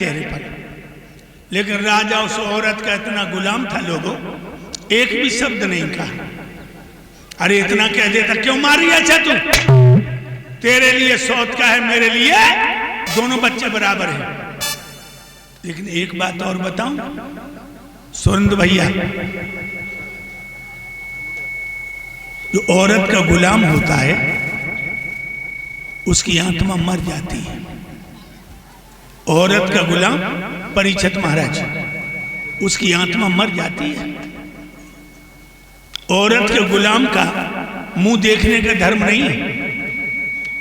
चेहरे पर। लेकिन राजा उस औरत का इतना गुलाम था, लोगों एक भी शब्द नहीं कहा। अरे इतना कह देता, क्यों मारी अच्छा तू, तेरे लिए सौत का है, मेरे लिए दोनों बच्चे बराबर हैं। लेकिन एक बात और बताऊं सुरेंद्र भैया, जो औरत का गुलाम होता है उसकी आत्मा मर जाती है। औरत का गुलाम परीक्षित महाराज, उसकी आत्मा मर जाती है। औरत के गुलाम का मुंह देखने का धर्म नहीं है।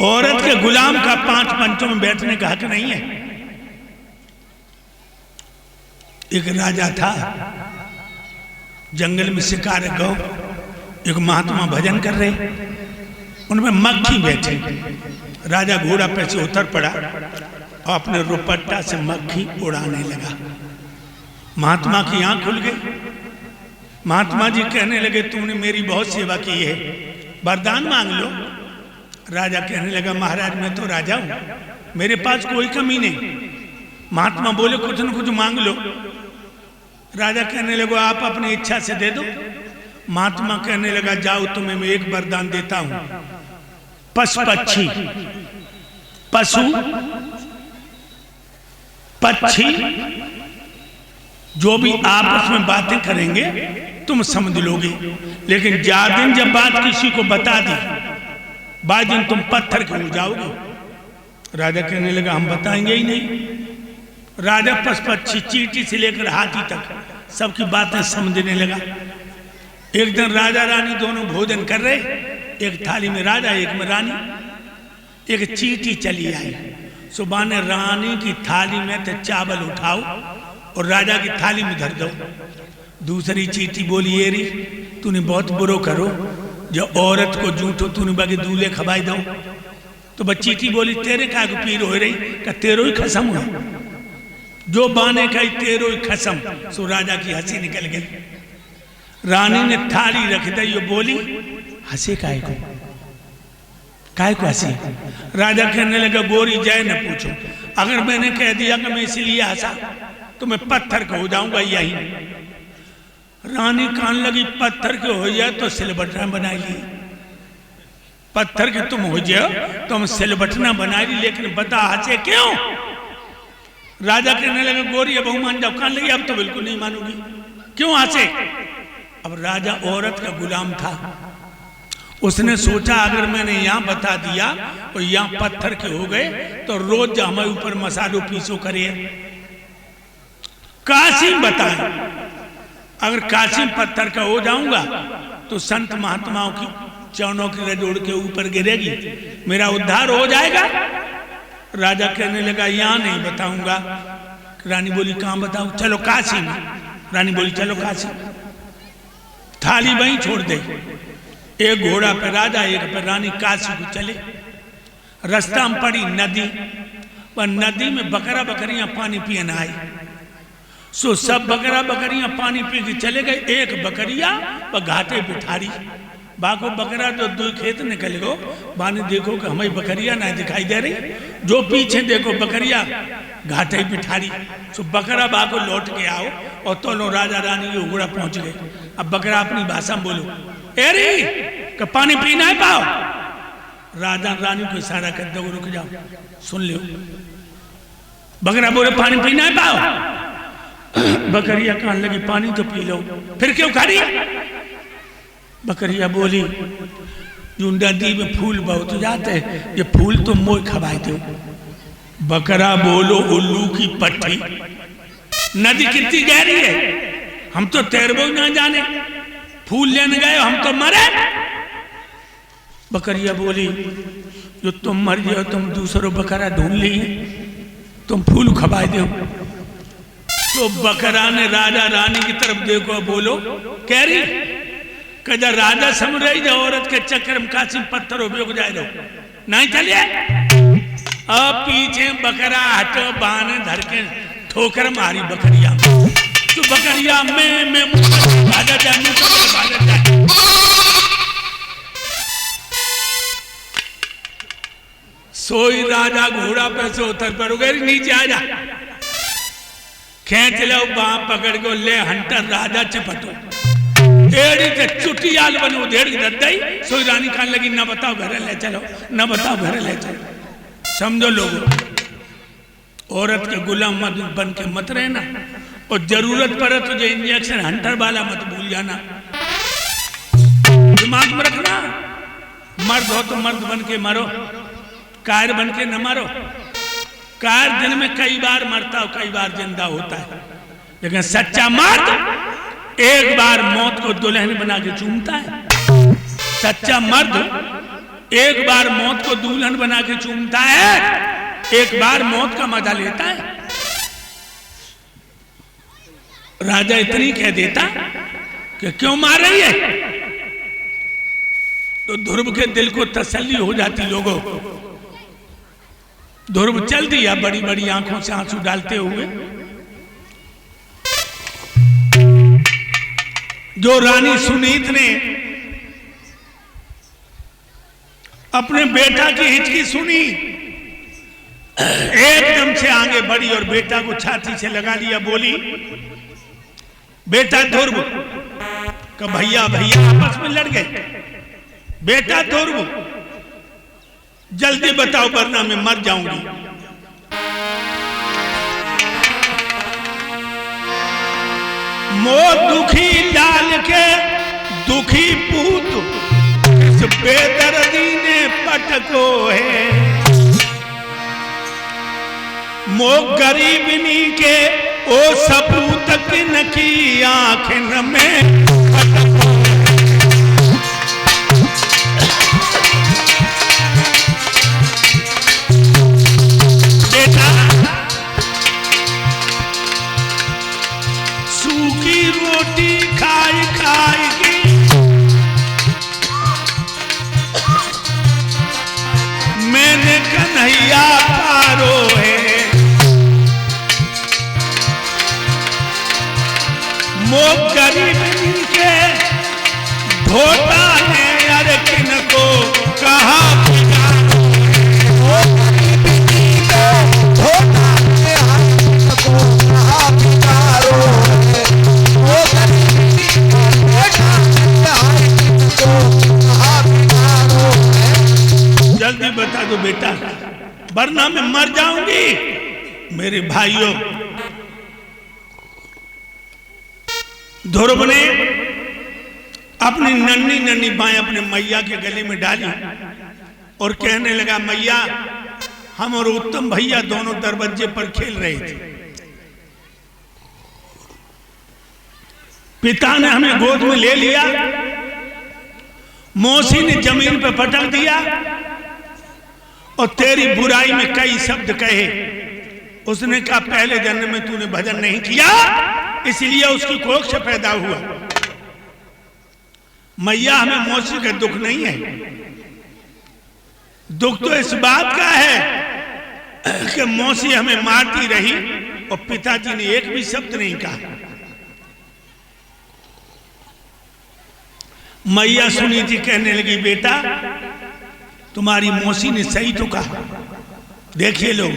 औरत के गुलाम का 5 पंचों में बैठने का हक नहीं है। एक राजा था, जंगल में शिकार गौ, एक महात्मा भजन कर रहे, उनमें मक्खी बैठे। राजा घोड़ा पे से उतर पड़ा और अपने रुपट्टा से मक्खी उड़ाने लगा। महात्मा की आंख खुल गई। महात्मा जी कहने लगे, तूने मेरी बहुत सेवा की है, वरदान मांग लो। राजा कहने लगा, महाराज मैं तो राजा हूं, मेरे पास कोई कमी नहीं। महात्मा बोले, कुछ न कुछ मांग लो। राजा कहने लगा, आप अपनी इच्छा से दे दो। महात्मा कहने लगा, जाओ तुम्हें मैं एक वरदान देता हूं, पशु पक्षी जो भी आपस में बातें करेंगे तुम समझ लोगे, लेकिन ज्यादा दिन जब बात किसी को बता दी, बाद दिन तुम पत्थर के हो जाओगे। राजा कहने लगा, हम बताएंगे ही नहीं। राजा पशु पक्षी, चींटी से लेकर हाथी तक सबकी बातें समझने लगा। एक दिन राजा रानी दोनों भोजन कर रहे, एक थाली में राजा एक में रानी। एक चींटी चली आई, सुबह ने रानी की थाली में तो चावल उठाओ और राजा की थाली में धर दो। दूसरी चींटी बोली, ये री तूने बहुत बुरो करो, जो औरत को जूठो तूने बाकी दूल्हे खवाई दो। तो बस चींटी बोली, तेरे का पीर हो रही का तेरो ही खसम हो, जो बाने का तेरो ही खसम। सो राजा की हंसी निकल गई। रानी ने थाली रख दी, ये बोली, हंसे काय को हंसी। राजा कहने लगा, गोरी जय न पूछो, अगर मैंने कह दिया कि मैं इसलिए हंसा तो मैं पत्थर का हो जाऊंगा यही। रानी कान लगी, पत्थर के हो जाए तो सिलबटना बना ली। पत्थर के तुम हो जाओ तो हम सिलबटना बना ली, लेकिन बता हंसे क्यों? राजा कहने लगा, गोरी अब मान जाओ। कान लगी, अब तो बिल्कुल नहीं मानूंगी, क्यों हंसे? अब राजा औरत का गुलाम था, उसने सोचा अगर मैंने यहां बता दिया और यहां पत्थर के हो गए तो रोज हमारे ऊपर मसालो पीसो करे। कासिम बताए, अगर कासिम पत्थर का हो जाऊंगा तो संत महात्माओं की चरणों की रजोड़ के ऊपर गिरेगी, मेरा उद्धार हो जाएगा। राजा कहने लगा, यहां नहीं बताऊंगा। रानी बोली, कहां बताऊं? चलो काशी में। रानी बोली, चलो काशी। थाली वहीं छोड़ दे, एक घोड़ा पे राजा, एक पे रानी काशी को चले। रास्ता में पड़ी नदी, पर नदी में बकरा बकरियां पानी पियन आई। सो सब बकरा बकरियां पानी पी के चले गए। एक बकरिया पर घाटे पे ठारी, बाको बकरा तो 2 खेत निकल गो। बाने देखो कि हमें बकरिया ना दिखाई दे रही, जो पीछे देखो बकरिया घाटे पे ठारी। सो बकरा बाको लौट के आओ और तो लो राजा रानी के घोड़ा पहुंच गए। अब बकरा अपनी भाषा में बोलो, एरी कि पानी पीना है पाओ। राजा रानी को इशारा कर दो, रुक जाओ सुन लो। बकरा बोले, पानी पीना है पाओ। बकरिया कहने लगी, पानी तो पी लो, फिर क्यों खा रही? बकरिया बोली, जो नदी में फूल बहुत जाते हैं, ये फूल तो मोय खवाए दो। बकरा बोलो, उल्लू की पट्टी, नदी कितनी गहरी है, हम तो तैरबो ना जाने, फूल लेने गए हम तो मरे। बकरिया बोली, जो तुम मर जाओ तुम दूसरों बकरा ढूंढ ली, तुम फूल खवाए दो। तो बकरा ने राजा रानी की तरफ देखो, बोलो, कह रही कदा राजा समझ रही जो औरत के चक्कर में काशी पत्थर उपयोग जाए दो नहीं चलिए। अब पीछे बकरा हटो, बाने धर के ठोकर मारी बकरिया। तो बकरिया में भाजा जाए। सोई राजा घोड़ा पे से उतर पर गए, नीचे आ जा। खेच लो बाप पकड़ को ले हंटर राजा चपटो एड़ी ते चुटियाल बनो डेढ़ दद्दई सोई रानी खान लगी ना बताओ घर ले चलो, ना बताओ घर ले चलो। समझो लोगों, औरत के गुलाम मत बन के मत रहना, और जरूरत पड़े तुझे इंजेक्शन हंटर वाला मत भूल जाना, दिमाग में रखना। मर्द हो तो मर्द बन के मरो, कायर बन के न मरो। कायर दिन में कई बार मरता हो, कई बार जिंदा होता है, लेकिन सच्चा मर्द एक बार मौत को दुल्हन बना के चूमता है। सच्चा मर्द एक बार मौत को दुल्हन बना के चूमता है, एक बार मौत का मजा लेता है। राजा इतनी कह देता कि क्यों मार रही है, तो ध्रुव के दिल को तसल्ली हो जाती। लोगों, ध्रुव चल दिया बड़ी बड़ी आंखों से आंसू डालते हुए। जो रानी सुनीत ने अपने बेटा की हिचकी सुनी, एकदम से आगे बढ़ी और बेटा को छाती से लगा लिया। बोली, बेटा ध्रुव का भैया भैया आपस में लड़ गए। बेटा ध्रुव, जल्दी बताओ वरना मैं मर जाऊंगी। मोह दुखी लाल के दुखी पूत इस बेदर्दी ने पटको है। मोह गरीबनी के ओ सपूत किन की आंखन में पटको। सूखी रोटी खाई खाई की मैंने कन्हैया पारो है। मोह गरीबनी के धोता ने अरे किन को कहा जल्दी बता दो बेटा, वरना मैं मर जाऊंगी। मेरे भाइयों, ध्रुव ने अपनी नन्ही नन्ही बाएं अपने मैया के गले में डाली और कहने लगा, मैया हम और उत्तम भैया दोनों दरवाजे पर खेल रहे थे। पिता ने हमें गोद में ले लिया, मौसी ने जमीन पर पटक दिया और तेरी बुराई में कई शब्द कहे। उसने कहा, पहले जन्म में तूने भजन नहीं किया इसलिए उसकी कोख से पैदा हुआ। मैया, हमें मौसी का दुख नहीं है, दुख तो इस बात का है कि मौसी हमें मारती रही और पिताजी ने एक भी शब्द नहीं कहा। मैया सुनी थी, कहने लगी, बेटा तुम्हारी मौसी ने सही तो कहा। देखिए लोग,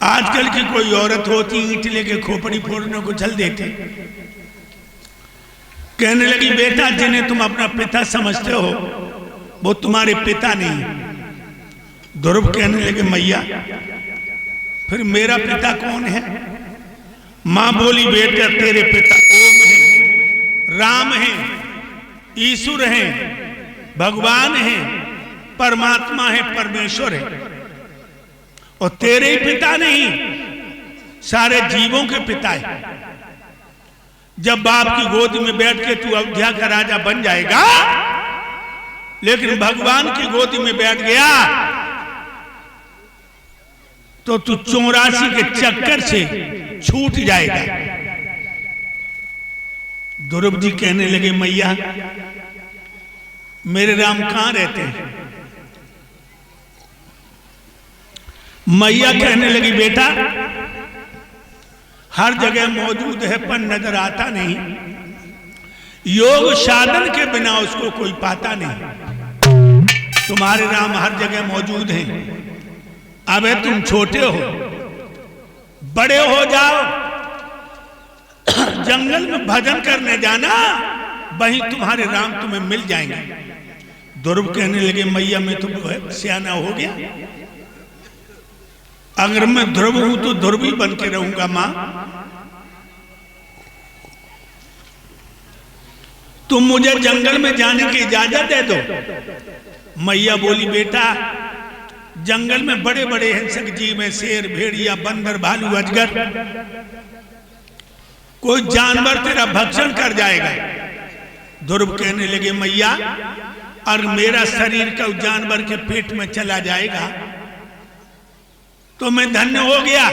आजकल की कोई औरत होती ईंट लेके खोपड़ी फोड़ने को चल देते। कहने लगी, बेटा जिन्हें तुम अपना पिता समझते हो वो तुम्हारे पिता नहीं। ध्रुव कहने लगे, मैया फिर मेरा पिता कौन है? मां बोली, बेटा तेरे पिता ओम है, राम है, ईश्वर है, भगवान है, परमात्मा है, परमेश्वर है। और तेरे ही पिता नहीं, सारे जीवों के पिता है। जब बाप की गोद में बैठ के तू अयोध्या का राजा बन जाएगा, लेकिन भगवान की गोद में बैठ गया तो तू 84 के चक्कर से छूट जाएगा। ध्रुव जी कहने लगे, मैया मेरे राम कहां रहते हैं? मैया कहने लगी, बेटा हर जगह मौजूद है पर नजर आता नहीं। योग साधन के बिना उसको कोई पाता नहीं। तुम्हारे राम हर जगह मौजूद हैं। अब तुम छोटे हो, बड़े हो जाओ जंगल में भजन करने जाना, वहीं तुम्हारे राम तुम्हें मिल जाएंगे। ध्रुव कहने लगे मैया मैं तो सियाना हो गया, अगर मैं ध्रुव हूं तो ध्रुव ही बन के रहूंगा। मां तुम मुझे जंगल में जाने की इजाजत दे दो। मैया बोली बेटा जंगल में बड़े बड़े हिंसक जीव हैं, शेर, भेड़िया, बंदर, भालू, अजगर, कोई जानवर तेरा भक्षण कर जाएगा। ध्रुव कहने लगे मैया और मेरा शरीर का जानवर के पेट में चला जाएगा तो मैं धन्य हो गया।